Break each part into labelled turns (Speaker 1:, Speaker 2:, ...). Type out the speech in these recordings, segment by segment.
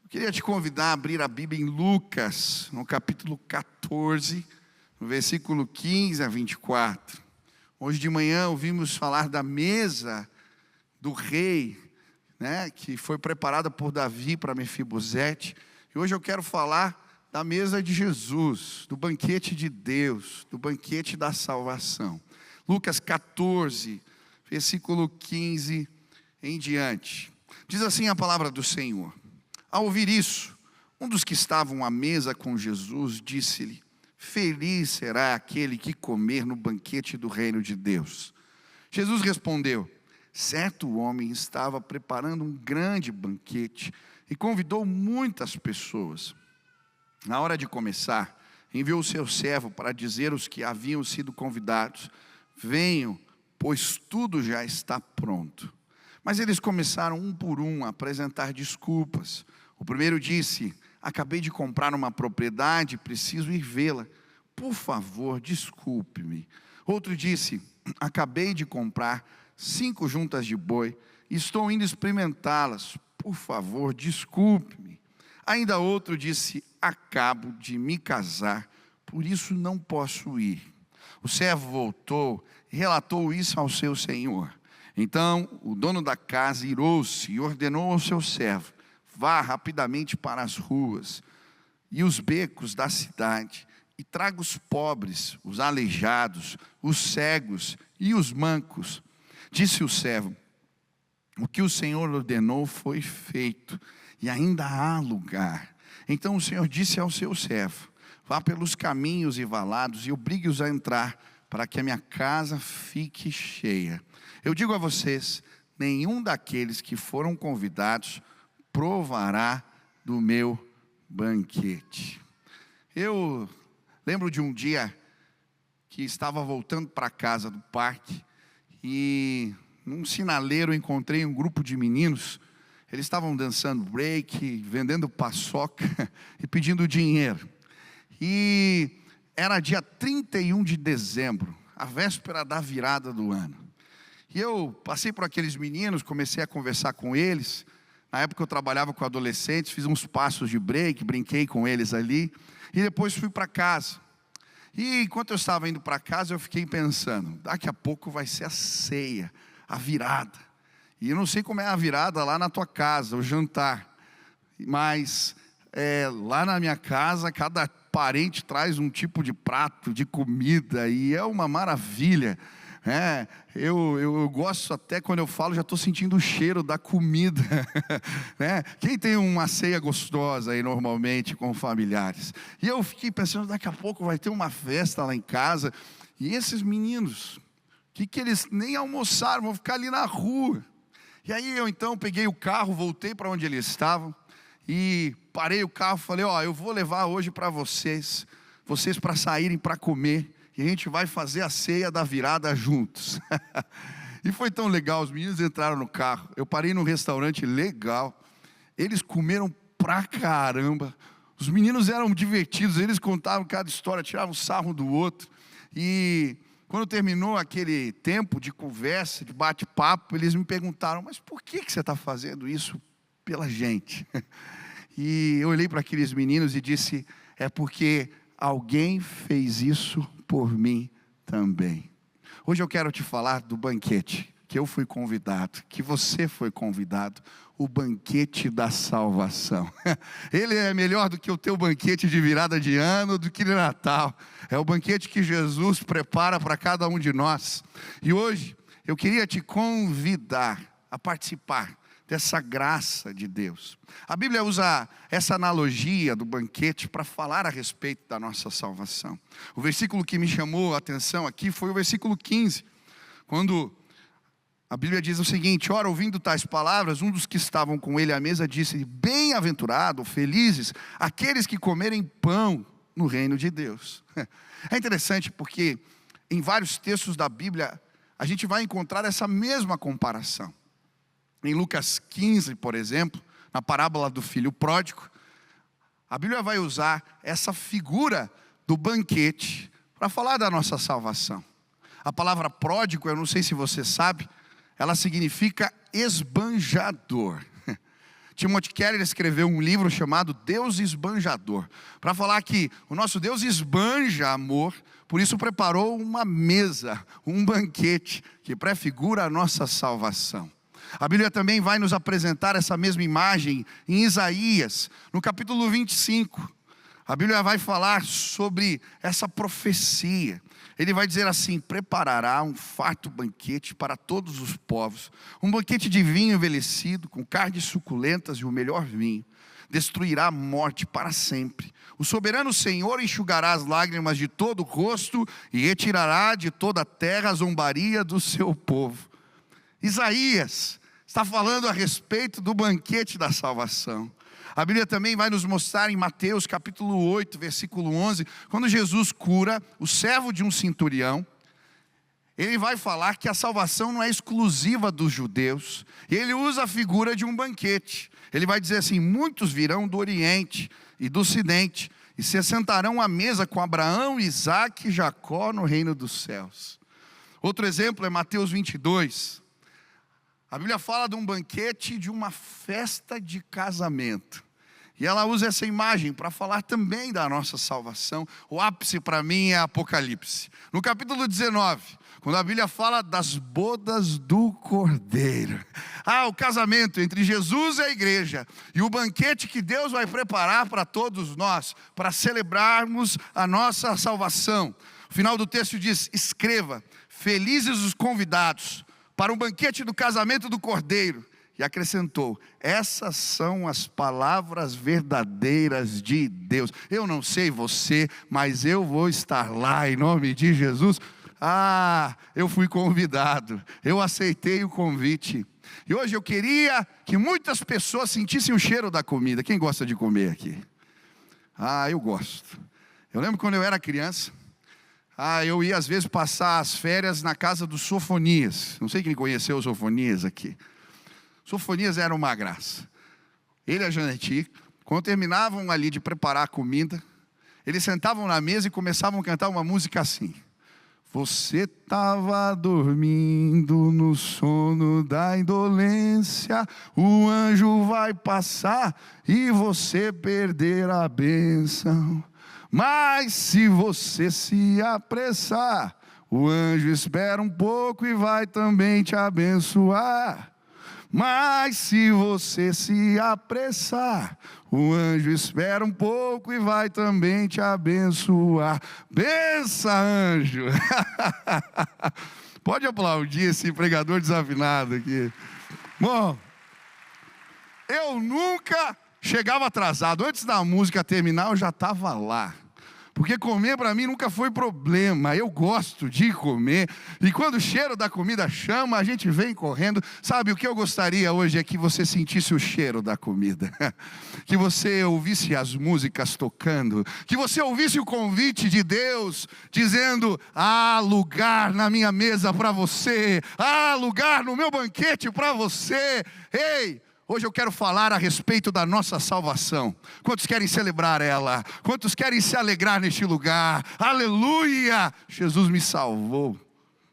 Speaker 1: Eu queria te convidar a abrir a Bíblia em Lucas, no capítulo 14, no versículo 15 a 24. Hoje de manhã ouvimos falar da mesa do rei, que foi preparada por Davi para Mefibosete. E hoje eu quero falar da mesa de Jesus, do banquete de Deus, do banquete da salvação. Lucas 14, versículo 15 em diante. Diz assim a palavra do Senhor: ao ouvir isso, um dos que estavam à mesa com Jesus disse-lhe: feliz será aquele que comer no banquete do reino de Deus. Jesus respondeu: certo homem estava preparando um grande banquete e convidou muitas pessoas. Na hora de começar, enviou o seu servo para dizer aos que haviam sido convidados: venham, pois tudo já está pronto. Mas eles começaram um por um a apresentar desculpas. O primeiro disse: acabei de comprar uma propriedade, preciso ir vê-la. Por favor, desculpe-me. Outro disse: acabei de comprar 5 juntas de boi e estou indo experimentá-las. Por favor, desculpe-me. Ainda outro disse: acabo de me casar, por isso não posso ir. O servo voltou e relatou isso ao seu senhor. Então o dono da casa irou-se e ordenou ao seu servo: vá rapidamente para as ruas e os becos da cidade e traga os pobres, os aleijados, os cegos e os mancos. Disse o servo: o que o Senhor ordenou foi feito e ainda há lugar. Então o Senhor disse ao seu servo: vá pelos caminhos e valados e obrigue-os a entrar, para que a minha casa fique cheia. Eu digo a vocês, nenhum daqueles que foram convidados provará do meu banquete. Eu lembro de um dia que estava voltando para casa do parque e num sinaleiro encontrei um grupo de meninos. Eles estavam dançando break, vendendo paçoca e pedindo dinheiro. E era dia 31 de dezembro, a véspera da virada do ano. E eu passei por aqueles meninos, comecei a conversar com eles. Na época eu trabalhava com adolescentes, fiz uns passos de break, brinquei com eles ali. E depois fui para casa. E enquanto eu estava indo para casa, eu fiquei pensando: daqui a pouco vai ser a ceia, a virada. E eu não sei como é a virada lá na tua casa, o jantar. Mas lá na minha casa, cada parente traz um tipo de prato, de comida. E é uma maravilha. Eu gosto até, quando eu falo, já estou sentindo o cheiro da comida. Quem tem uma ceia gostosa aí normalmente com familiares? E eu fiquei pensando: daqui a pouco vai ter uma festa lá em casa. E esses meninos, que eles nem almoçaram, vão ficar ali na rua. E aí eu então peguei o carro, voltei para onde eles estavam e parei o carro, falei: eu vou levar hoje para vocês para saírem para comer. E a gente vai fazer a ceia da virada juntos. E foi tão legal, os meninos entraram no carro. Eu parei num restaurante legal. Eles comeram pra caramba. Os meninos eram divertidos, eles contavam cada história, tiravam sarro um do outro. E quando terminou aquele tempo de conversa, de bate-papo, eles me perguntaram: mas por que você está fazendo isso pela gente? E eu olhei para aqueles meninos e disse: é porque alguém fez isso por mim também. Hoje eu quero te falar do banquete que eu fui convidado, que você foi convidado, o banquete da salvação. Ele é melhor do que o teu banquete de virada de ano, do que de Natal. É o banquete que Jesus prepara para cada um de nós. E hoje eu queria te convidar a participar dessa graça de Deus. A Bíblia usa essa analogia do banquete para falar a respeito da nossa salvação. O versículo que me chamou a atenção aqui foi o versículo 15, quando a Bíblia diz o seguinte: ora, ouvindo tais palavras, um dos que estavam com ele à mesa disse: bem-aventurado, felizes, aqueles que comerem pão no reino de Deus. É interessante porque em vários textos da Bíblia a gente vai encontrar essa mesma comparação. Em Lucas 15, por exemplo, na parábola do filho pródigo, a Bíblia vai usar essa figura do banquete para falar da nossa salvação. A palavra pródigo, eu não sei se você sabe, ela significa esbanjador. Timothy Keller escreveu um livro chamado Deus Esbanjador, para falar que o nosso Deus esbanja amor, por isso preparou uma mesa, um banquete, que prefigura a nossa salvação. A Bíblia também vai nos apresentar essa mesma imagem em Isaías, no capítulo 25. A Bíblia vai falar sobre essa profecia. Ele vai dizer assim: preparará um farto banquete para todos os povos, um banquete de vinho envelhecido, com carnes suculentas e o melhor vinho. Destruirá a morte para sempre. O soberano Senhor enxugará as lágrimas de todo o rosto e retirará de toda a terra a zombaria do seu povo. Isaías está falando a respeito do banquete da salvação. A Bíblia também vai nos mostrar em Mateus capítulo 8, versículo 11, quando Jesus cura o servo de um centurião. Ele vai falar que a salvação não é exclusiva dos judeus, e ele usa a figura de um banquete. Ele vai dizer assim: muitos virão do Oriente e do Ocidente, e se assentarão à mesa com Abraão, Isaque e Jacó no reino dos céus. Outro exemplo é Mateus 22. A Bíblia fala de um banquete, de uma festa de casamento. E ela usa essa imagem para falar também da nossa salvação. O ápice para mim é Apocalipse. No capítulo 19, quando a Bíblia fala das bodas do Cordeiro. O casamento entre Jesus e a igreja. E o banquete que Deus vai preparar para todos nós, para celebrarmos a nossa salvação. O final do texto diz: escreva, felizes os convidados para o banquete do casamento do Cordeiro. E acrescentou: essas são as palavras verdadeiras de Deus. Eu não sei você, mas eu vou estar lá em nome de Jesus. Eu fui convidado, eu aceitei o convite. E hoje eu queria que muitas pessoas sentissem o cheiro da comida. Quem gosta de comer aqui? Eu gosto. Eu lembro quando eu era criança, eu ia às vezes passar as férias na casa do Sofonias. Não sei quem conheceu o Sofonias aqui. Sofonias era uma graça. Ele e a Janeti, quando terminavam ali de preparar a comida, eles sentavam na mesa e começavam a cantar uma música assim: você estava dormindo no sono da indolência, o anjo vai passar e você perder a bênção. Mas se você se apressar, o anjo espera um pouco e vai também te abençoar. Mas se você se apressar, o anjo espera um pouco e vai também te abençoar. Bença, anjo! Pode aplaudir esse pregador desafinado aqui. Bom, eu nunca chegava atrasado. Antes da música terminar, eu já estava lá. Porque comer para mim nunca foi problema. Eu gosto de comer. E quando o cheiro da comida chama, a gente vem correndo. Sabe, o que eu gostaria hoje é que você sentisse o cheiro da comida. Que você ouvisse as músicas tocando. Que você ouvisse o convite de Deus, dizendo: há lugar na minha mesa para você. Há lugar no meu banquete para você. Ei! Hoje eu quero falar a respeito da nossa salvação. Quantos querem celebrar ela? Quantos querem se alegrar neste lugar? Aleluia! Jesus me salvou.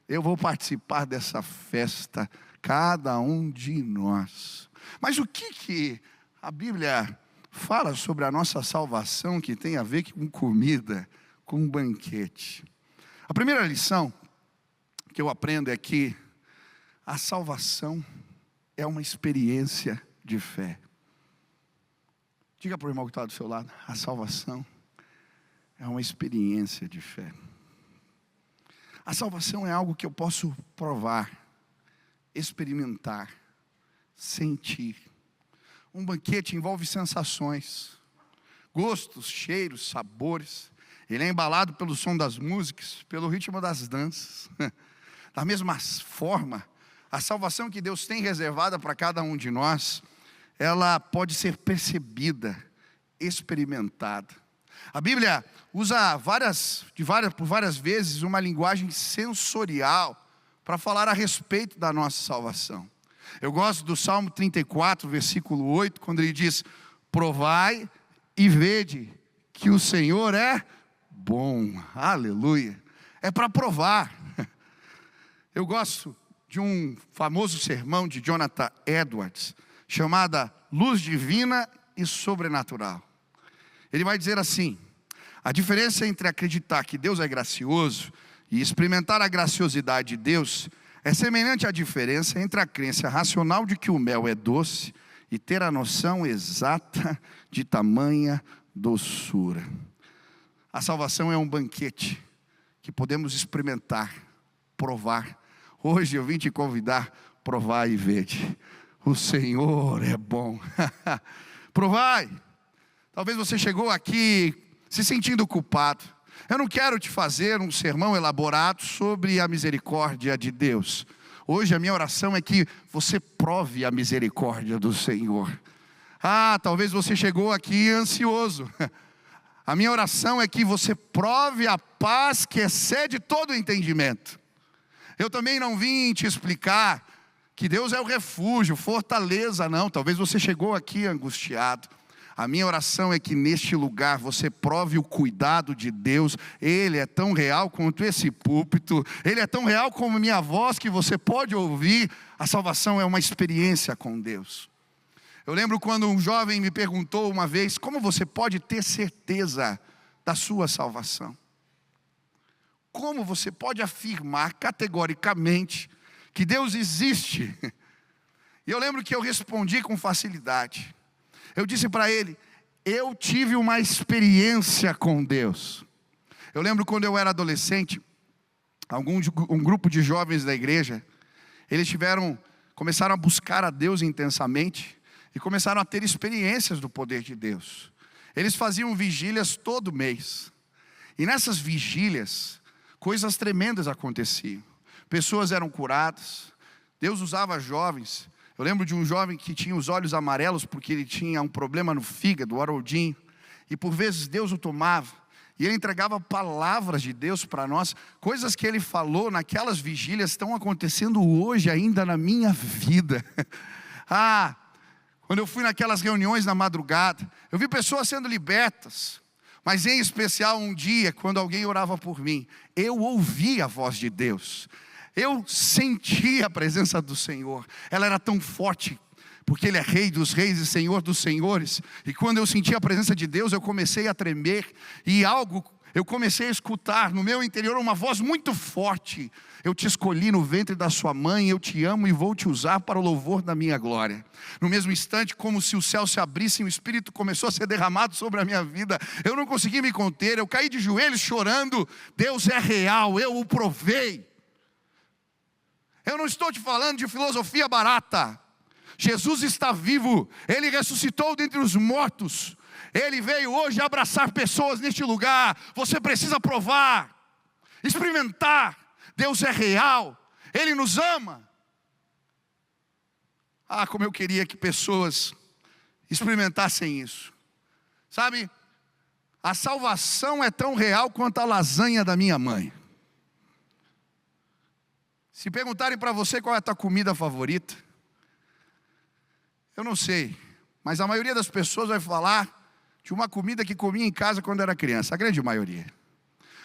Speaker 1: Eu vou participar dessa festa, cada um de nós. Mas o que a Bíblia fala sobre a nossa salvação que tem a ver com comida, com banquete? A primeira lição que eu aprendo é que a salvação é uma experiência de fé. Diga para o irmão que está do seu lado: a salvação é uma experiência de fé. A salvação é algo que eu posso provar, experimentar, sentir. Um banquete envolve sensações, gostos, cheiros, sabores. Ele é embalado pelo som das músicas, pelo ritmo das danças. Da mesma forma, a salvação que Deus tem reservada para cada um de nós, ela pode ser percebida, experimentada. A Bíblia usa por várias vezes uma linguagem sensorial para falar a respeito da nossa salvação. Eu gosto do Salmo 34, versículo 8, quando ele diz: provai e vede que o Senhor é bom. Aleluia. É para provar. Eu gosto de um famoso sermão de Jonathan Edwards, chamada luz divina e sobrenatural. Ele vai dizer assim: a diferença entre acreditar que Deus é gracioso e experimentar a graciosidade de Deus é semelhante à diferença entre a crença racional de que o mel é doce e ter a noção exata de tamanha doçura. A salvação é um banquete que podemos experimentar, provar. Hoje eu vim te convidar, provar e vede. O Senhor é bom. Provai. Talvez você chegou aqui se sentindo culpado. Eu não quero te fazer um sermão elaborado sobre a misericórdia de Deus. Hoje a minha oração é que você prove a misericórdia do Senhor. Talvez você chegou aqui ansioso. A minha oração é que você prove a paz que excede todo o entendimento. Eu também não vim te explicar que Deus é o refúgio, fortaleza, não. Talvez você chegou aqui angustiado. A minha oração é que neste lugar você prove o cuidado de Deus. Ele é tão real quanto esse púlpito. Ele é tão real como minha voz que você pode ouvir. A salvação é uma experiência com Deus. Eu lembro quando um jovem me perguntou uma vez: como você pode ter certeza da sua salvação? Como você pode afirmar categoricamente que Deus existe? E eu lembro que eu respondi com facilidade. Eu disse para ele: eu tive uma experiência com Deus. Eu lembro quando eu era adolescente, um grupo de jovens da igreja, eles começaram a buscar a Deus intensamente e começaram a ter experiências do poder de Deus. Eles faziam vigílias todo mês. E nessas vigílias, coisas tremendas aconteciam. Pessoas eram curadas. Deus usava jovens. Eu lembro de um jovem que tinha os olhos amarelos porque ele tinha um problema no fígado, o Haroldinho. E por vezes Deus o tomava. E ele entregava palavras de Deus para nós. Coisas que ele falou naquelas vigílias estão acontecendo hoje ainda na minha vida. Quando eu fui naquelas reuniões na madrugada, eu vi pessoas sendo libertas. Mas em especial um dia, quando alguém orava por mim, eu ouvi a voz de Deus. Eu senti a presença do Senhor. Ela era tão forte, porque Ele é Rei dos reis e Senhor dos senhores. E quando eu senti a presença de Deus, eu comecei a tremer. E eu comecei a escutar no meu interior uma voz muito forte: eu te escolhi no ventre da sua mãe, eu te amo e vou te usar para o louvor da minha glória. No mesmo instante, como se os céus se abrissem, o Espírito começou a ser derramado sobre a minha vida. Eu não consegui me conter, eu caí de joelhos chorando. Deus é real, eu o provei. Eu não estou te falando de filosofia barata. Jesus está vivo, Ele ressuscitou dentre os mortos. Ele veio hoje abraçar pessoas neste lugar. Você precisa provar, experimentar. Deus é real, Ele nos ama. Como eu queria que pessoas experimentassem isso. Sabe, a salvação é tão real quanto a lasanha da minha mãe. Se perguntarem para você qual é a tua comida favorita, eu não sei, mas a maioria das pessoas vai falar de uma comida que comia em casa quando era criança, a grande maioria.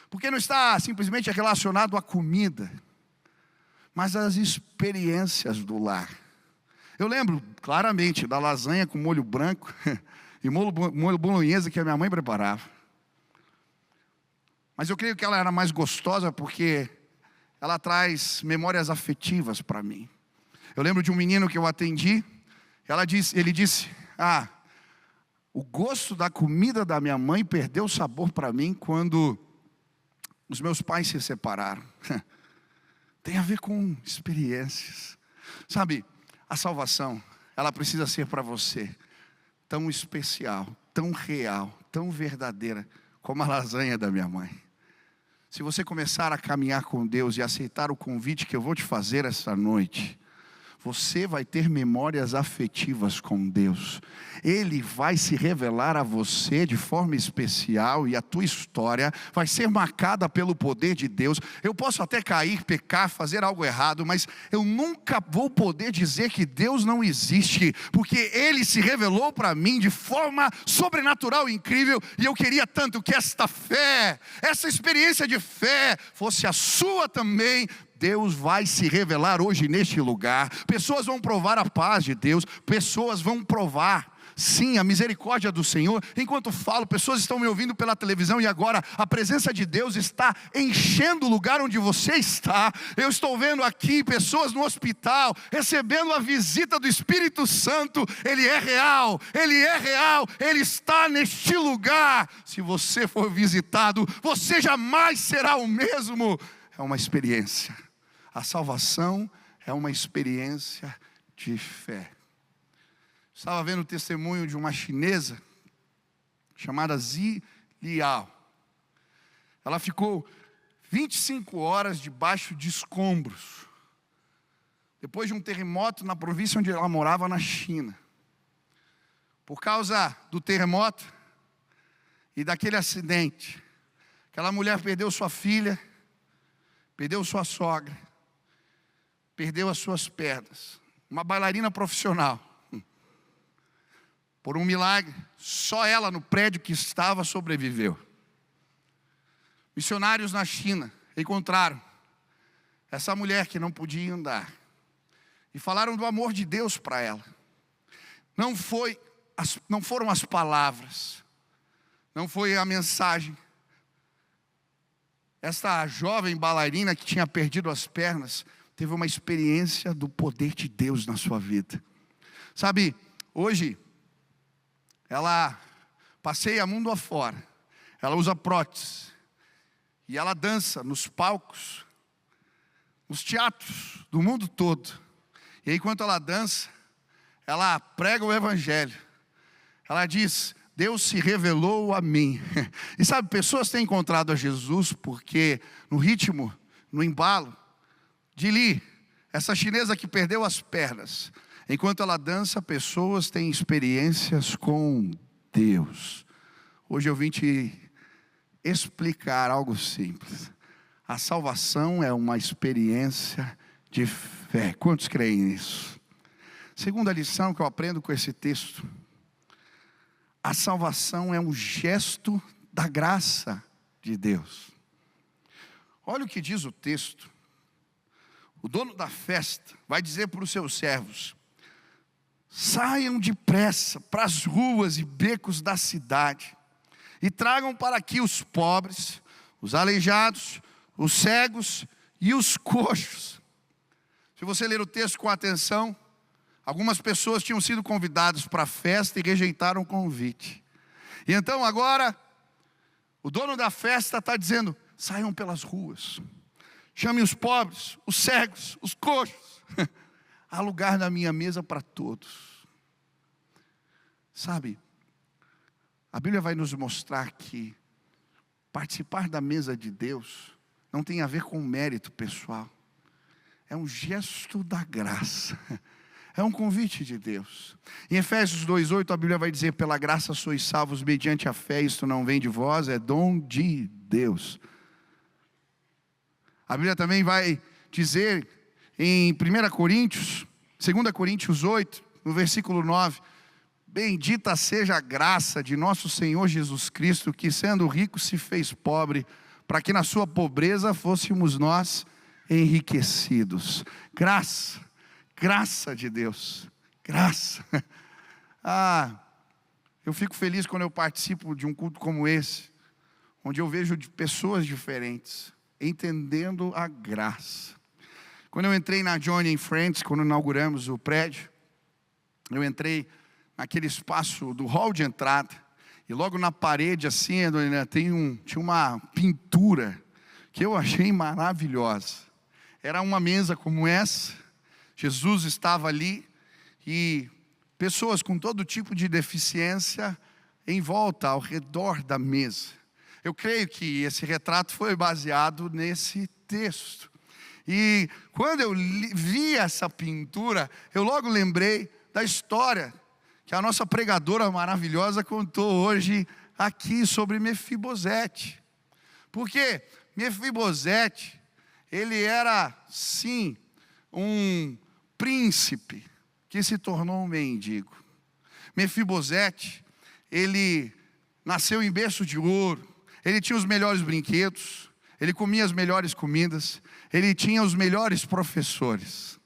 Speaker 1: Porque não está simplesmente relacionado à comida, mas às experiências do lar. Eu lembro claramente da lasanha com molho branco e molho bolonhesa que a minha mãe preparava. Mas eu creio que ela era mais gostosa porque ela traz memórias afetivas para mim. Eu lembro de um menino que eu atendi. Ele disse: o gosto da comida da minha mãe perdeu o sabor para mim quando os meus pais se separaram. Tem a ver com experiências. Sabe, a salvação, ela precisa ser para você tão especial, tão real, tão verdadeira como a lasanha da minha mãe. Se você começar a caminhar com Deus e aceitar o convite que eu vou te fazer esta noite, você vai ter memórias afetivas com Deus. Ele vai se revelar a você de forma especial e a tua história vai ser marcada pelo poder de Deus. Eu posso até cair, pecar, fazer algo errado, mas eu nunca vou poder dizer que Deus não existe, porque Ele se revelou para mim de forma sobrenatural e incrível. E eu queria tanto que esta fé, essa experiência de fé fosse a sua também, Deus vai se revelar hoje neste lugar. Pessoas vão provar a paz de Deus, pessoas vão provar, sim, a misericórdia do Senhor. Enquanto falo, pessoas estão me ouvindo pela televisão e agora a presença de Deus está enchendo o lugar onde você está. Eu estou vendo aqui pessoas no hospital recebendo a visita do Espírito Santo. Ele é real, Ele está neste lugar. Se você for visitado, você jamais será o mesmo. É uma experiência. A salvação é uma experiência de fé. Estava vendo o testemunho de uma chinesa chamada Zi Liao. Ela ficou 25 horas debaixo de escombros, depois de um terremoto na província onde ela morava, na China. Por causa do terremoto e daquele acidente, aquela mulher perdeu sua filha, perdeu sua sogra, perdeu as suas pernas. Uma bailarina profissional. Por um milagre, só ela no prédio que estava sobreviveu. Missionários na China encontraram essa mulher que não podia andar e falaram do amor de Deus para ela. Não foram as palavras, não foi a mensagem. Esta jovem bailarina que tinha perdido as pernas teve uma experiência do poder de Deus na sua vida. Sabe, hoje ela passeia mundo afora, ela usa prótese, e ela dança nos palcos, nos teatros do mundo todo. E aí, enquanto ela dança, ela prega o Evangelho. Ela diz: Deus se revelou a mim. E sabe, pessoas têm encontrado a Jesus porque no ritmo, no embalo de Li, essa chinesa que perdeu as pernas, enquanto ela dança, pessoas têm experiências com Deus. Hoje eu vim te explicar algo simples. A salvação é uma experiência de fé. Quantos creem nisso? Segunda lição que eu aprendo com esse texto: a salvação é um gesto da graça de Deus. Olha o que diz o texto. O dono da festa vai dizer para os seus servos: saiam depressa para as ruas e becos da cidade e tragam para aqui os pobres, os aleijados, os cegos e os coxos. Se você ler o texto com atenção, algumas pessoas tinham sido convidadas para a festa e rejeitaram o convite. E então agora, o dono da festa está dizendo: saiam pelas ruas, chamem os pobres, os cegos, os coxos. Há lugar na minha mesa para todos. Sabe, a Bíblia vai nos mostrar que participar da mesa de Deus não tem a ver com mérito pessoal. É um gesto da graça. É um convite de Deus. Em Efésios 2:8 a Bíblia vai dizer: pela graça sois salvos mediante a fé, isto não vem de vós, é dom de Deus. A Bíblia também vai dizer em 2 Coríntios 8, no versículo 9: bendita seja a graça de nosso Senhor Jesus Cristo, que sendo rico se fez pobre, para que na sua pobreza fôssemos nós enriquecidos. Graça, graça de Deus, graça. Eu fico feliz quando eu participo de um culto como esse, onde eu vejo pessoas diferentes, entendendo a graça. Quando eu entrei na Johnny Friends, quando inauguramos o prédio, eu entrei naquele espaço do hall de entrada, e logo na parede assim, tinha uma pintura que eu achei maravilhosa. Era uma mesa como essa, Jesus estava ali, e pessoas com todo tipo de deficiência em volta, ao redor da mesa. Eu creio que esse retrato foi baseado nesse texto. E quando eu vi essa pintura, eu logo lembrei da história que a nossa pregadora maravilhosa contou hoje aqui sobre Mefibosete. Porque Mefibosete, ele era sim um príncipe que se tornou um mendigo. Mefibosete, ele nasceu em berço de ouro, ele tinha os melhores brinquedos, ele comia as melhores comidas, ele tinha os melhores professores,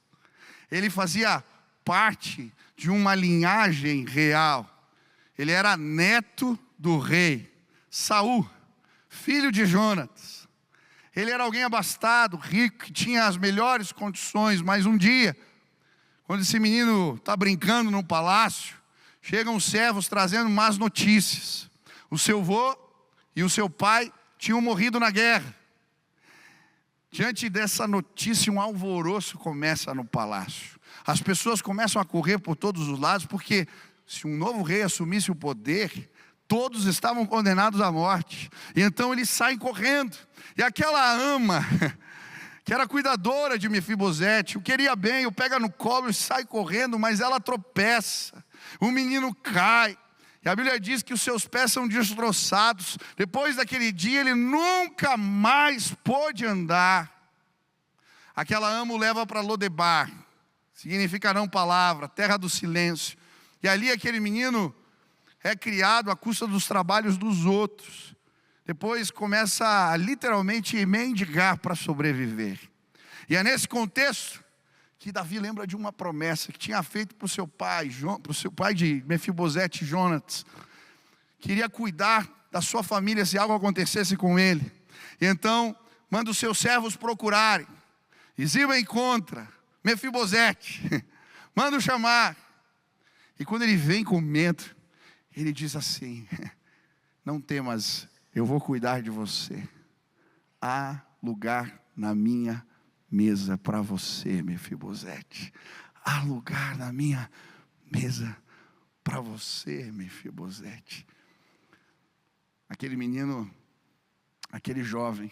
Speaker 1: ele fazia parte de uma linhagem real. Ele era neto do rei Saul, filho de Jonatas. Ele era alguém abastado, rico, que tinha as melhores condições. Mas um dia, quando esse menino está brincando no palácio, chegam os servos trazendo más notícias. O seu avô e o seu pai tinham morrido na guerra. Diante dessa notícia, um alvoroço começa no palácio. As pessoas começam a correr por todos os lados, porque se um novo rei assumisse o poder, todos estavam condenados à morte. E então eles saem correndo. E aquela ama, que era cuidadora de Mefibosete, o queria bem, o pega no colo e sai correndo, mas ela tropeça. O menino cai. E a Bíblia diz que os seus pés são destroçados. Depois daquele dia, ele nunca mais pôde andar. Aquela ama o leva para Lodebar, significa não palavra, terra do silêncio. E ali aquele menino é criado à custa dos trabalhos dos outros. Depois começa a literalmente mendigar para sobreviver. E é nesse contexto que Davi lembra de uma promessa que tinha feito para o seu pai de Mefibosete, Jonatas. Queria cuidar da sua família se algo acontecesse com ele. E então manda os seus servos procurarem. E Ziba encontra Mefibosete, manda o chamar. E quando ele vem com medo, ele diz assim: não temas, eu vou cuidar de você. Há lugar na minha mesa para você, Mefibosete. Há lugar na minha mesa para você, Mefibosete. Aquele menino, aquele jovem,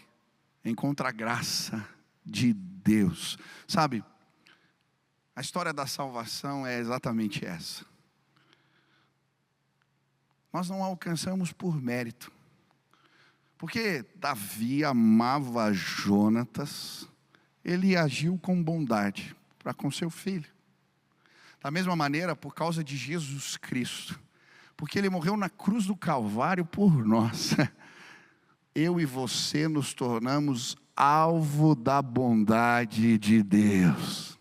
Speaker 1: encontra a graça de Deus. Sabe, a história da salvação é exatamente essa. Nós não alcançamos por mérito. Porque Davi amava Jonatas, ele agiu com bondade para com seu filho. Da mesma maneira, por causa de Jesus Cristo, porque ele morreu na cruz do Calvário por nós, eu e você nos tornamos alvo da bondade de Deus.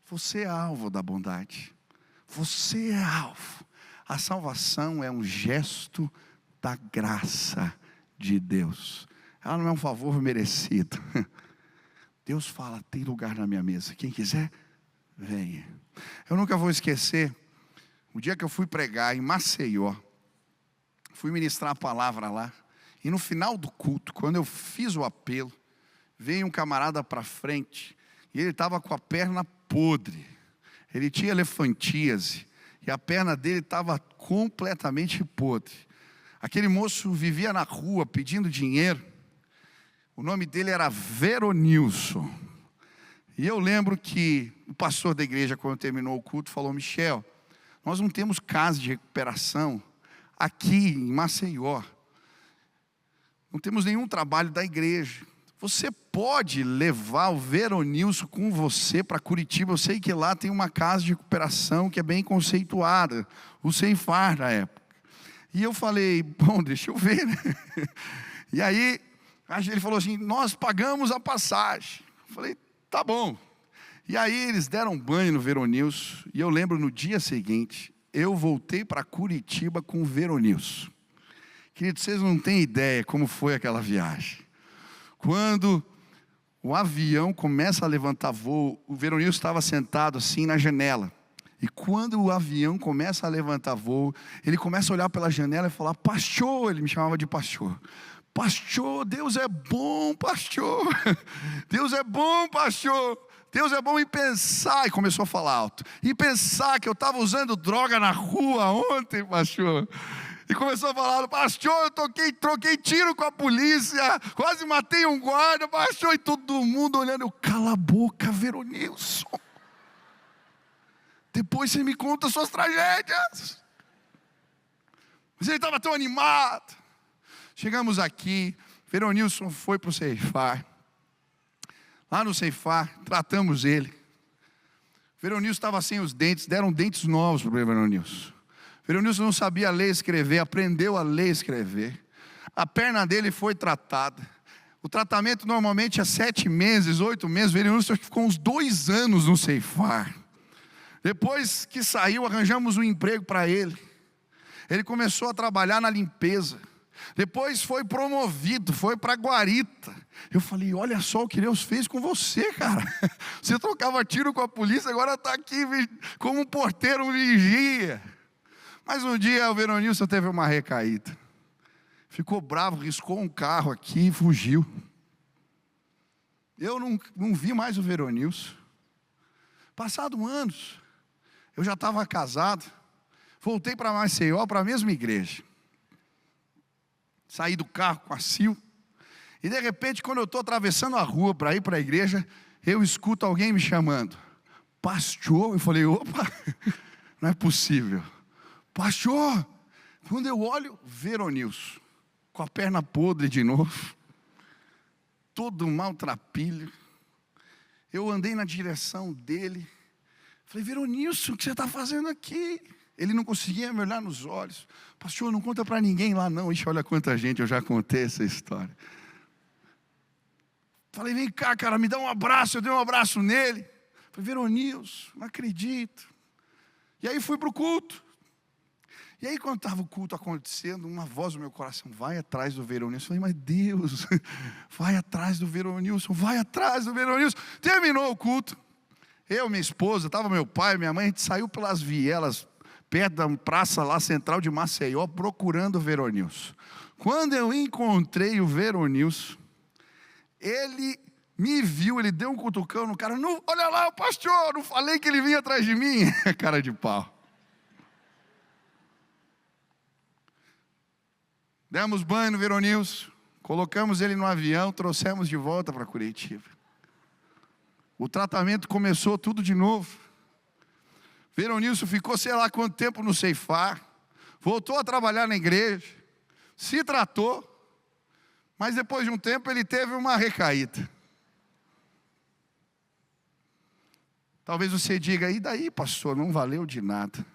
Speaker 1: Você é alvo da bondade. Você é alvo. A salvação é um gesto da graça de Deus. Ela não é um favor merecido. Deus fala: tem lugar na minha mesa, quem quiser, venha. Eu nunca vou esquecer o dia que eu fui pregar em Maceió. Fui ministrar a palavra lá. E no final do culto, quando eu fiz o apelo, veio um camarada para frente. E ele estava com a perna podre. Ele tinha elefantíase. E a perna dele estava completamente podre. Aquele moço vivia na rua pedindo dinheiro. O nome dele era Veronilson. E eu lembro que o pastor da igreja, quando terminou o culto, falou: Michel, nós não temos casa de recuperação aqui em Maceió. Não temos nenhum trabalho da igreja. Você pode levar o Veronilson com você para Curitiba. Eu sei que lá tem uma casa de recuperação que é bem conceituada, o Ceifar na época. E eu falei: bom, deixa eu ver, né? E aí ele falou assim: nós pagamos a passagem. Eu falei: tá bom. E aí eles deram banho no Veronilson. E eu lembro, no dia seguinte, eu voltei para Curitiba com o Veronilson. Queridos, vocês não têm ideia como foi aquela viagem. Quando o avião começa a levantar voo, o Veronilson estava sentado assim na janela. E quando o avião começa a levantar voo, ele começa a olhar pela janela e falar: pastor, ele me chamava de pastor. Pastor, Deus é bom, pastor. Deus é bom, pastor. Deus é bom em pensar. E começou a falar alto. E pensar que eu estava usando droga na rua ontem, pastor. E começou a falar: pastor, eu troquei tiro com a polícia, quase matei um guarda, pastor. E todo mundo olhando. Eu: cala a boca, Veronilson. Depois você me conta suas tragédias. Mas ele estava tão animado. Chegamos aqui, Veronilson foi para o Ceifar. Lá no Ceifar, tratamos ele. Veronilson estava sem os dentes, deram dentes novos para o Veronilson. Veronilson não sabia ler e escrever, aprendeu a ler e escrever. A perna dele foi tratada. O tratamento normalmente é 7 meses, 8 meses. O Veronilson ficou uns 2 anos no ceifar. Depois que saiu, arranjamos um emprego para ele. Ele começou a trabalhar na limpeza. Depois foi promovido, foi para Guarita. Eu falei, olha só o que Deus fez com você, cara. Você trocava tiro com a polícia, agora está aqui como um porteiro, um vigia. Mas um dia o Veronilson teve uma recaída. Ficou bravo, riscou um carro aqui e fugiu. Eu não vi mais o Veronilson. Passado anos, eu já estava casado. Voltei para Maceió, para a mesma igreja. Saí do carro com a Sil. E de repente, quando eu estou atravessando a rua para ir para a igreja, eu escuto alguém me chamando. Pastor, eu falei, opa, não é possível. Pastor, quando eu olho, Veronilson, com a perna podre de novo, todo maltrapilho. Eu andei na direção dele. Falei, Veronilson, o que você está fazendo aqui? Ele não conseguia me olhar nos olhos. Pastor, não conta para ninguém lá não. Ixi, olha quanta gente, eu já contei essa história. Falei, vem cá, cara, me dá um abraço. Eu dei um abraço nele. Falei, Veronilson, não acredito. E aí fui para o culto. E aí quando estava o culto acontecendo, uma voz no meu coração, vai atrás do Veronilson. Eu falei, mas Deus, vai atrás do Veronilson, vai atrás do Veronilson. Terminou o culto. Eu, minha esposa, estava meu pai, minha mãe, a gente saiu pelas vielas, perto da praça lá central de Maceió, procurando o Veronilson. Quando eu encontrei o Veronilson, ele me viu, ele deu um cutucão no cara, não, olha lá o pastor, não falei que ele vinha atrás de mim? Cara de pau. Demos banho no Veronilson, colocamos ele no avião, trouxemos de volta para Curitiba. O tratamento começou tudo de novo. Veronilson ficou sei lá quanto tempo no ceifar, voltou a trabalhar na igreja, se tratou, mas depois de um tempo ele teve uma recaída. Talvez você diga, e daí pastor, não valeu de nada.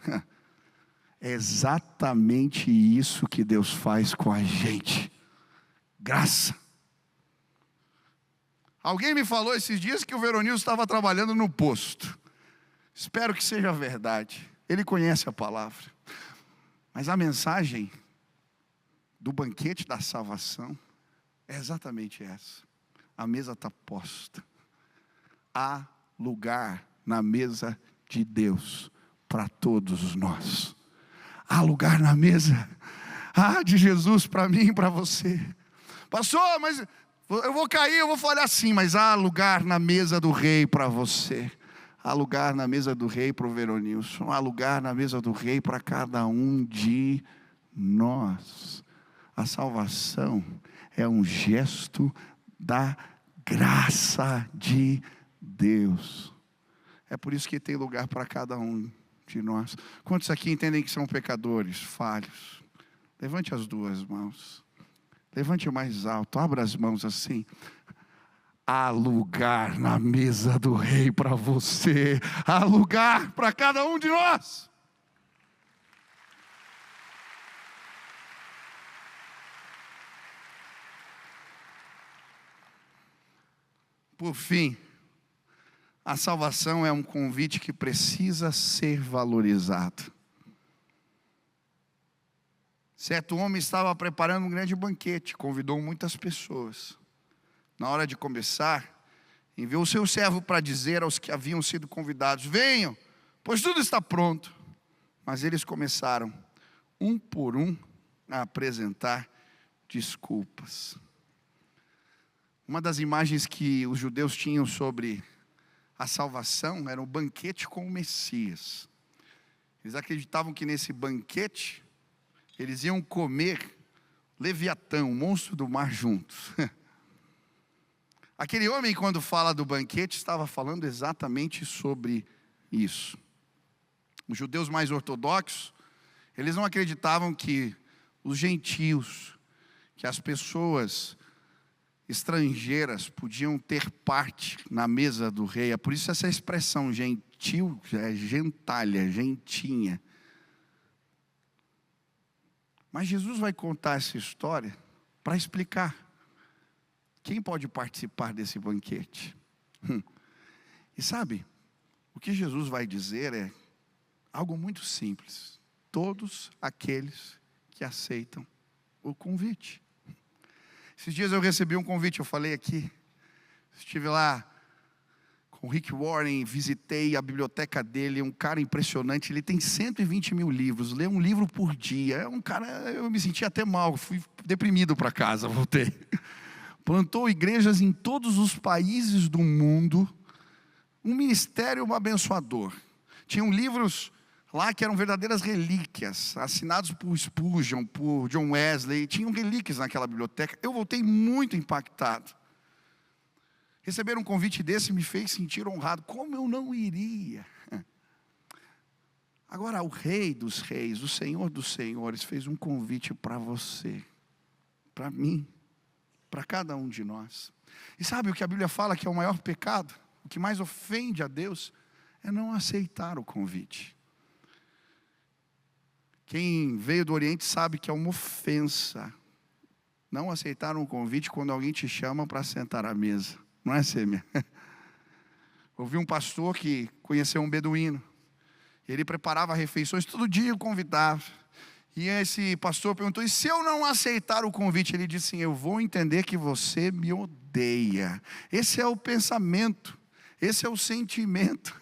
Speaker 1: É exatamente isso que Deus faz com a gente, graça. Alguém me falou esses dias que o Veronilson estava trabalhando no posto. Espero que seja verdade. Ele conhece a palavra. Mas a mensagem do banquete da salvação é exatamente essa. A mesa está posta. Há lugar na mesa de Deus para todos nós. Há lugar na mesa. Há de Jesus para mim e para você. Pastor, mas eu vou cair, eu vou falhar sim, mas há lugar na mesa do rei para você. Há lugar na mesa do rei para o Veronilson. Há lugar na mesa do rei para cada um de nós. A salvação é um gesto da graça de Deus. É por isso que tem lugar para cada um de nós. Quantos aqui entendem que são pecadores, falhos? Levante as duas mãos. Levante mais alto, abra as mãos assim. Há lugar na mesa do rei para você. Há lugar para cada um de nós. Por fim, a salvação é um convite que precisa ser valorizado. Certo homem estava preparando um grande banquete, convidou muitas pessoas. Na hora de começar, enviou o seu servo para dizer aos que haviam sido convidados, venham, pois tudo está pronto. Mas eles começaram, um por um, a apresentar desculpas. Uma das imagens que os judeus tinham sobre a salvação era o banquete com o Messias. Eles acreditavam que nesse banquete, eles iam comer Leviatã, o monstro do mar, juntos. Aquele homem, quando fala do banquete, estava falando exatamente sobre isso. Os judeus mais ortodoxos, eles não acreditavam que os gentios, que as pessoas estrangeiras podiam ter parte na mesa do rei. É por isso essa expressão gentil, é gentalha, gentinha. Mas Jesus vai contar essa história para explicar Quem pode participar desse banquete? E sabe, o que Jesus vai dizer é algo muito simples. Todos aqueles que aceitam o convite. Esses dias eu recebi um convite, eu falei aqui. Estive lá com o Rick Warren, visitei a biblioteca dele, um cara impressionante. Ele tem 120 mil livros, lê um livro por dia. É um cara, eu me senti até mal, fui deprimido para casa, voltei. Plantou igrejas em todos os países do mundo, um ministério abençoador. Tinham livros lá que eram verdadeiras relíquias, assinados por Spurgeon, por John Wesley. Tinham relíquias naquela biblioteca. Eu voltei muito impactado. Receber um convite desse me fez sentir honrado. Como eu não iria? Agora, o Rei dos Reis, o Senhor dos Senhores, fez um convite para você, para mim, para cada um de nós. E sabe o que a Bíblia fala que é o maior pecado? O que mais ofende a Deus é não aceitar o convite. Quem veio do Oriente sabe que é uma ofensa não aceitar um convite quando alguém te chama para sentar à mesa. Não é, Sêmia? Ouvi um pastor que conheceu um beduíno. Ele preparava refeições, todo dia o convidava. E esse pastor perguntou: e se eu não aceitar o convite? Ele disse assim: eu vou entender que você me odeia. Esse é o pensamento, esse é o sentimento.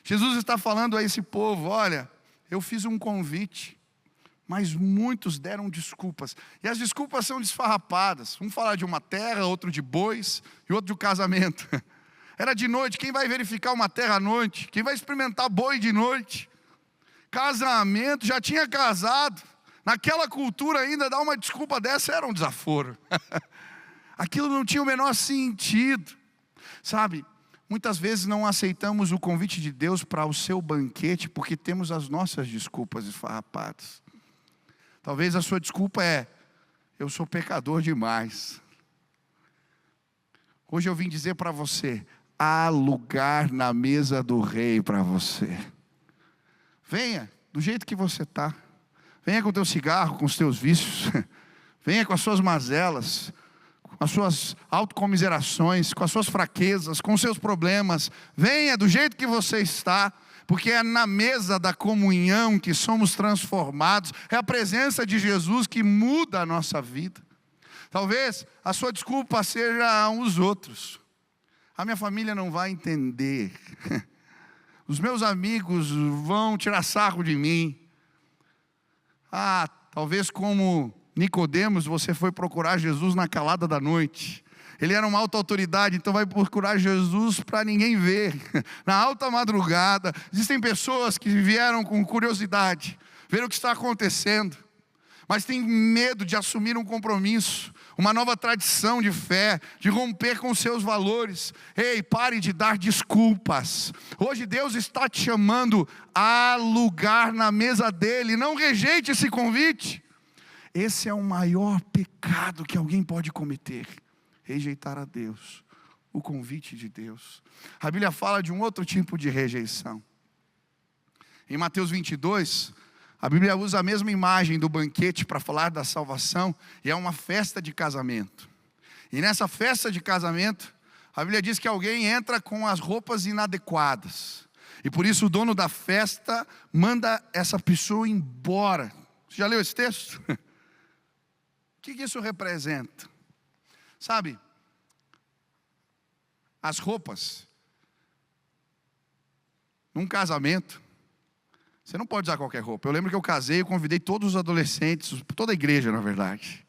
Speaker 1: Jesus está falando a esse povo: olha, eu fiz um convite, mas muitos deram desculpas. E as desculpas são desfarrapadas. Um fala de uma terra, outro de bois, e outro de um casamento. Era de noite, quem vai verificar uma terra à noite? Quem vai experimentar boi de noite? Casamento, já tinha casado. Naquela cultura ainda, dar uma desculpa dessa era um desaforo. Aquilo não tinha o menor sentido. Sabe, muitas vezes não aceitamos o convite de Deus para o seu banquete, porque temos as nossas desculpas esfarrapadas. Talvez a sua desculpa é: eu sou pecador demais. Hoje eu vim dizer para você: há lugar na mesa do Rei para você. Venha do jeito que você está. Venha com o teu cigarro, com os teus vícios. Venha com as suas mazelas, com as suas autocomiserações, com as suas fraquezas, com os seus problemas. Venha do jeito que você está, porque é na mesa da comunhão que somos transformados. É a presença de Jesus que muda a nossa vida. Talvez a sua desculpa seja os outros. A minha família não vai entender. Os meus amigos vão tirar sarro de mim. Talvez como Nicodemos, você foi procurar Jesus na calada da noite. Ele era uma alta autoridade, então vai procurar Jesus para ninguém ver. Na alta madrugada, existem pessoas que vieram com curiosidade, ver o que está acontecendo, mas tem medo de assumir um compromisso, uma nova tradição de fé, de romper com seus valores. Ei, pare de dar desculpas. Hoje Deus está te chamando a lugar na mesa dele. Não rejeite esse convite. Esse é o maior pecado que alguém pode cometer: rejeitar a Deus, o convite de Deus. A Bíblia fala de um outro tipo de rejeição. Em Mateus 22, a Bíblia usa a mesma imagem do banquete para falar da salvação, e é uma festa de casamento. E nessa festa de casamento, a Bíblia diz que alguém entra com as roupas inadequadas, e por isso o dono da festa manda essa pessoa embora. Você já leu esse texto? O que isso representa? Sabe, as roupas, num casamento, você não pode usar qualquer roupa. Eu lembro que eu casei, eu convidei todos os adolescentes, toda a igreja na verdade.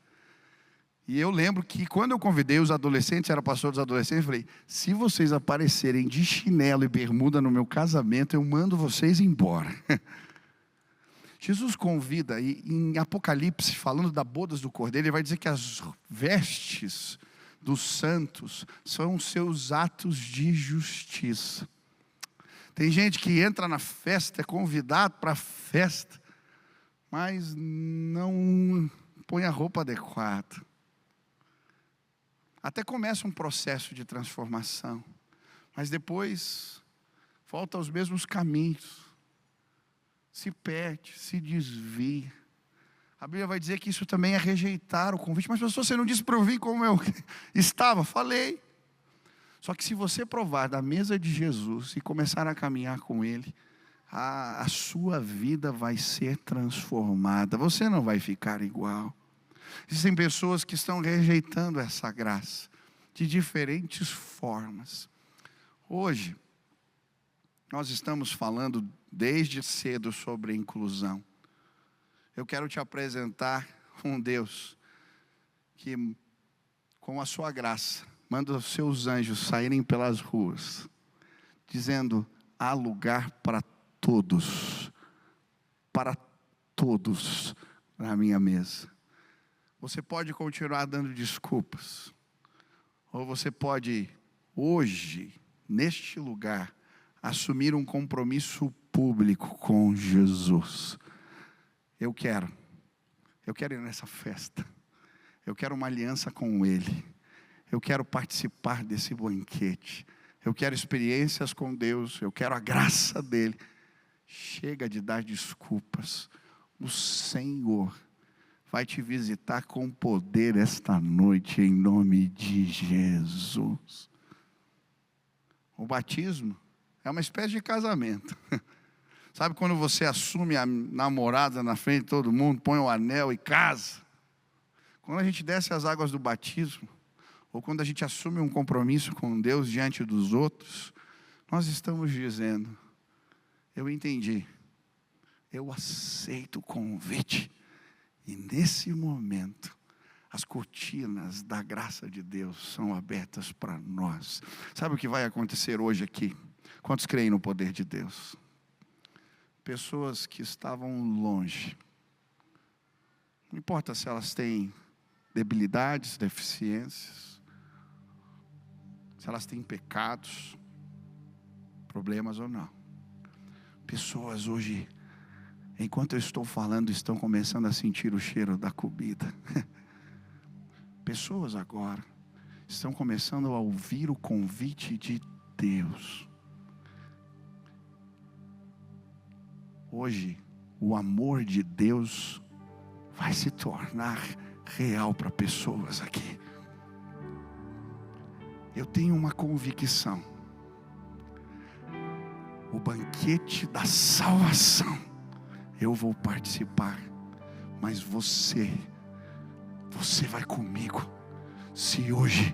Speaker 1: E eu lembro que quando eu convidei os adolescentes, era pastor dos adolescentes, eu falei: se vocês aparecerem de chinelo e bermuda no meu casamento, eu mando vocês embora. Jesus convida, e em Apocalipse, falando da bodas do Cordeiro, ele vai dizer que as vestes dos santos são os seus atos de justiça. Tem gente que entra na festa, é convidado para a festa, mas não põe a roupa adequada. Até começa um processo de transformação, mas depois volta aos mesmos caminhos, se perde, se desvia. A Bíblia vai dizer que isso também é rejeitar o convite. Mas pastor, você não disse para eu vir como eu estava? Falei. Só que se você provar da mesa de Jesus e começar a caminhar com Ele, a sua vida vai ser transformada. Você não vai ficar igual. Existem pessoas que estão rejeitando essa graça de diferentes formas. Hoje, nós estamos falando desde cedo sobre inclusão. Eu quero te apresentar um Deus que, com a sua graça, manda os seus anjos saírem pelas ruas, dizendo: há lugar para todos na minha mesa. Você pode continuar dando desculpas, ou você pode, hoje, neste lugar, assumir um compromisso público com Jesus. Eu quero ir nessa festa, eu quero uma aliança com Ele, eu quero participar desse banquete, eu quero experiências com Deus, eu quero a graça dEle. Chega de dar desculpas, o Senhor vai te visitar com poder esta noite, em nome de Jesus. O batismo é uma espécie de casamento. Sabe quando você assume a namorada na frente de todo mundo, põe o anel e casa? Quando a gente desce as águas do batismo, ou quando a gente assume um compromisso com Deus diante dos outros, nós estamos dizendo: eu entendi, eu aceito o convite. E nesse momento, as cortinas da graça de Deus são abertas para nós. Sabe o que vai acontecer hoje aqui? Quantos creem no poder de Deus? Pessoas que estavam longe, não importa se elas têm debilidades, deficiências, se elas têm pecados, problemas ou não. Pessoas hoje, enquanto eu estou falando, estão começando a sentir o cheiro da comida. Pessoas agora estão começando a ouvir o convite de Deus. Hoje, o amor de Deus vai se tornar real para pessoas aqui. Eu tenho uma convicção: o banquete da salvação eu vou participar, mas você vai comigo. Se hoje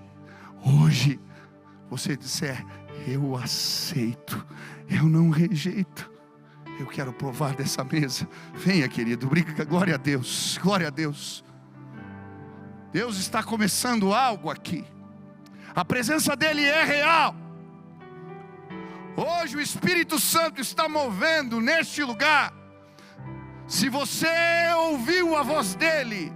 Speaker 1: você disser: eu aceito, eu não rejeito, eu quero provar dessa mesa, venha, querido, glória a Deus, glória a Deus. Deus está começando algo aqui, a presença dEle é real. Hoje o Espírito Santo está movendo neste lugar. Se você ouviu a voz dEle,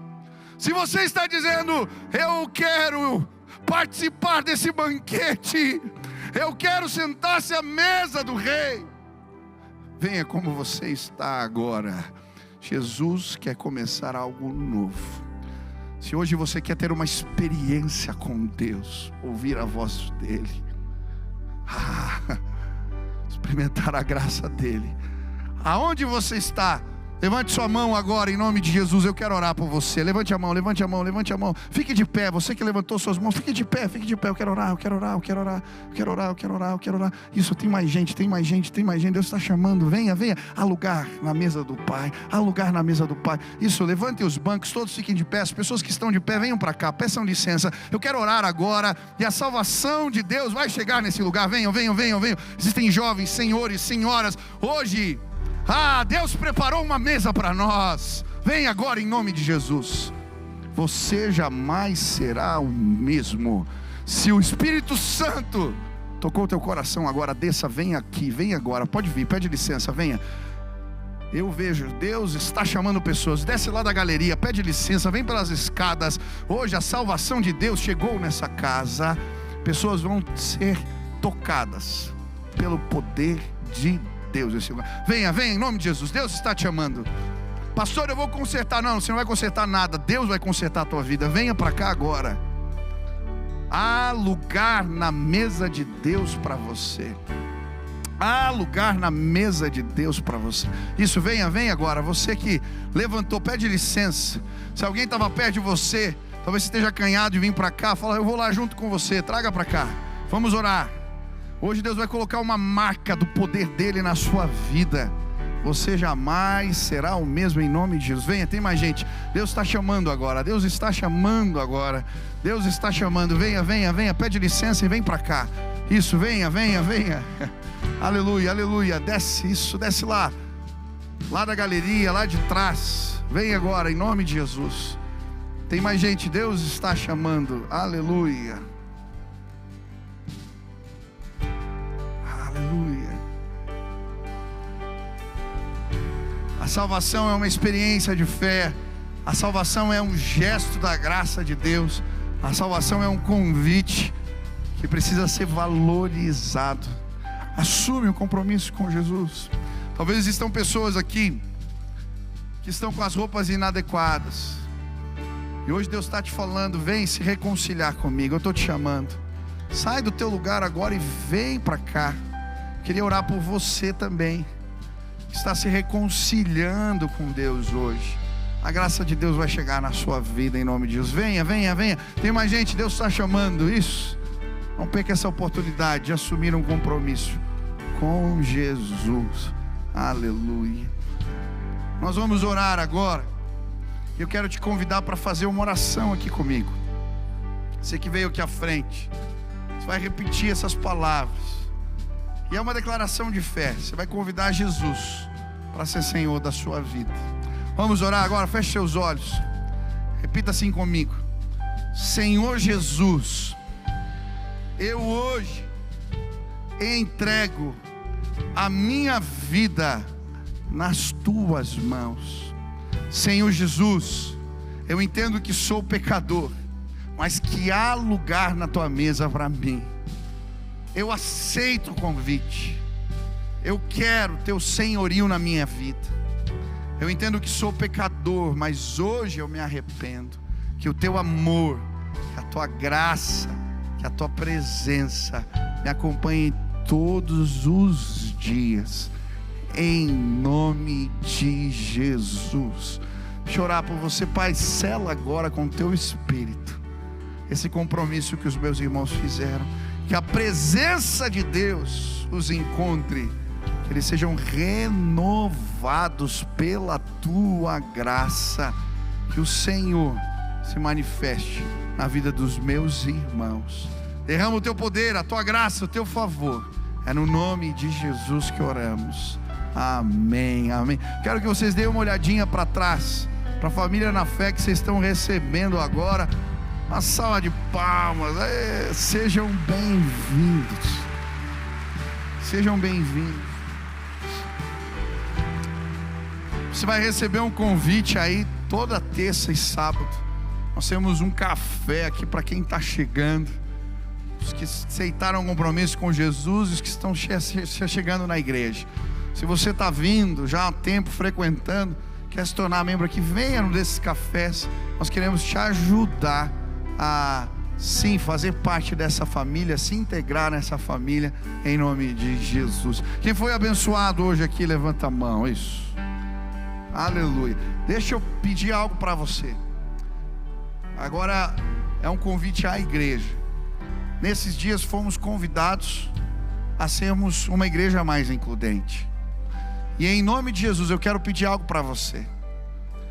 Speaker 1: se você está dizendo: eu quero participar desse banquete, eu quero sentar-se à mesa do Rei, venha como você está agora. Jesus quer começar algo novo. Se hoje você quer ter uma experiência com Deus, ouvir a voz dEle, experimentar a graça dEle, aonde você está, levante sua mão agora em nome de Jesus. Eu quero orar por você. Levante a mão, levante a mão, levante a mão. Fique de pé, você que levantou suas mãos, fique de pé, fique de pé. Eu quero orar, eu quero orar, eu quero orar, eu quero orar, eu quero orar, eu quero orar. Isso, tem mais gente, tem mais gente, tem mais gente. Deus está chamando, venha, venha. Há lugar na mesa do Pai, há lugar na mesa do Pai. Isso, levantem os bancos, todos fiquem de pé. As pessoas que estão de pé, venham para cá, peçam licença. Eu quero orar agora e a salvação de Deus vai chegar nesse lugar. Venham, venham, venham, venham. Existem jovens, senhores, senhoras. Hoje, Deus preparou uma mesa para nós. Vem agora em nome de Jesus. Você jamais será o mesmo. Se o Espírito Santo tocou o teu coração agora, desça, vem aqui, vem agora. Pode vir, pede licença, venha. Eu vejo, Deus está chamando pessoas. Desce lá da galeria, pede licença, vem pelas escadas. Hoje a salvação de Deus chegou nessa casa. Pessoas vão ser tocadas pelo poder de Deus. Venha, venha em nome de Jesus. Deus está te amando. Pastor, eu vou consertar. Não, você não vai consertar nada. Deus vai consertar a tua vida. Venha para cá agora. Há lugar na mesa de Deus para você. Há lugar na mesa de Deus para você. Isso, venha agora. Você que levantou, pede licença. Se alguém estava perto de você, talvez você esteja acanhado de vir para cá, fala: eu vou lá junto com você, traga para cá. Vamos orar. Hoje Deus vai colocar uma marca do poder dele na sua vida. Você jamais será o mesmo, em nome de Jesus. Venha, tem mais gente. Deus está chamando agora. Deus está chamando agora. Deus está chamando. Venha. Pede licença e vem para cá. Isso, venha. Aleluia, aleluia. Desce, isso, desce lá. Lá da galeria, lá de trás. Vem agora, em nome de Jesus. Tem mais gente. Deus está chamando. Aleluia. Aleluia. A salvação é uma experiência de fé. A salvação é um gesto da graça de Deus. A salvação é um convite que precisa ser valorizado. Assume o compromisso com Jesus. Talvez existam pessoas aqui que estão com as roupas inadequadas, e hoje Deus está te falando: vem se reconciliar comigo. Eu estou te chamando. Sai do teu lugar agora e vem para cá. Queria orar por você também, que está se reconciliando com Deus hoje. A graça de Deus vai chegar na sua vida, em nome de Jesus. Venha. Tem mais gente. Deus está chamando. Isso. Não perca essa oportunidade de assumir um compromisso com Jesus. Aleluia. Nós vamos orar agora. Eu quero te convidar para fazer uma oração aqui comigo. Você que veio aqui à frente, você vai repetir essas palavras. E é uma declaração de fé. Você vai convidar Jesus para ser Senhor da sua vida. Vamos orar agora. Feche seus olhos. Repita assim comigo: Senhor Jesus, eu hoje entrego a minha vida nas tuas mãos. Senhor Jesus, eu entendo que sou pecador, mas que há lugar na tua mesa para mim. Eu aceito o convite. Eu quero teu senhorio na minha vida. Eu entendo que sou pecador, mas hoje eu me arrependo. Que o teu amor, que a tua graça, que a tua presença me acompanhe todos os dias, em nome de Jesus. Deixa eu orar por você, Pai. Sela agora com teu Espírito esse compromisso que os meus irmãos fizeram. Que a presença de Deus os encontre, que eles sejam renovados pela tua graça. Que o Senhor se manifeste na vida dos meus irmãos. Derrama o teu poder, a tua graça, o teu favor. É no nome de Jesus que oramos. Amém. Quero que vocês deem uma olhadinha para trás, para a família na fé que vocês estão recebendo agora. Uma salva de palmas. Sejam bem-vindos. Sejam bem-vindos. Você vai receber um convite aí toda terça e sábado. Nós temos um café aqui para quem está chegando, os que aceitaram um compromisso com Jesus, os que estão chegando na igreja. Se você está vindo já há tempo frequentando, quer se tornar membro aqui, venha num desses cafés. Nós queremos te ajudar a sim fazer parte dessa família, se integrar nessa família, em nome de Jesus. Quem foi abençoado hoje aqui, levanta a mão. Isso, aleluia. Deixa eu pedir algo para você. Agora é um convite à igreja. Nesses dias fomos convidados a sermos uma igreja mais includente. E em nome de Jesus eu quero pedir algo para você.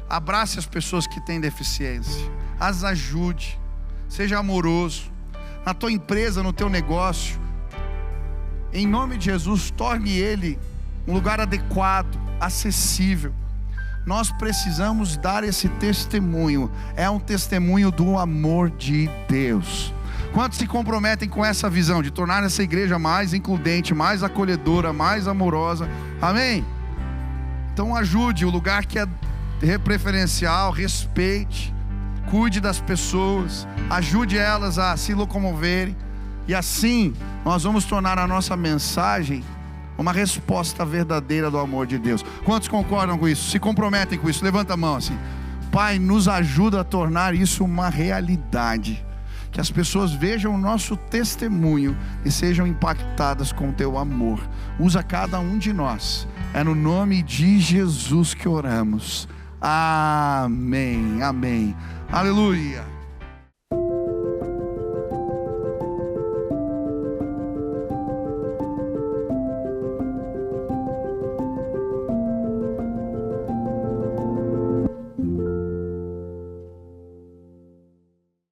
Speaker 1: Abrace as pessoas que têm deficiência, as ajude, seja amoroso. Na tua empresa, no teu negócio, em nome de Jesus, torne ele um lugar adequado, acessível. Nós precisamos dar esse testemunho. É um testemunho do amor de Deus. Quantos se comprometem com essa visão de tornar essa igreja mais includente, mais acolhedora, mais amorosa? Amém? Então ajude o lugar que é preferencial, respeite, cuide das pessoas, ajude elas a se locomoverem. E assim nós vamos tornar a nossa mensagem uma resposta verdadeira do amor de Deus. Quantos concordam com isso? Se comprometem com isso? Levanta a mão assim. Pai, nos ajuda a tornar isso uma realidade. que as pessoas vejam o nosso testemunho e sejam impactadas com o teu amor. Usa cada um de nós. É no nome de Jesus que oramos. Amém, amém, aleluia.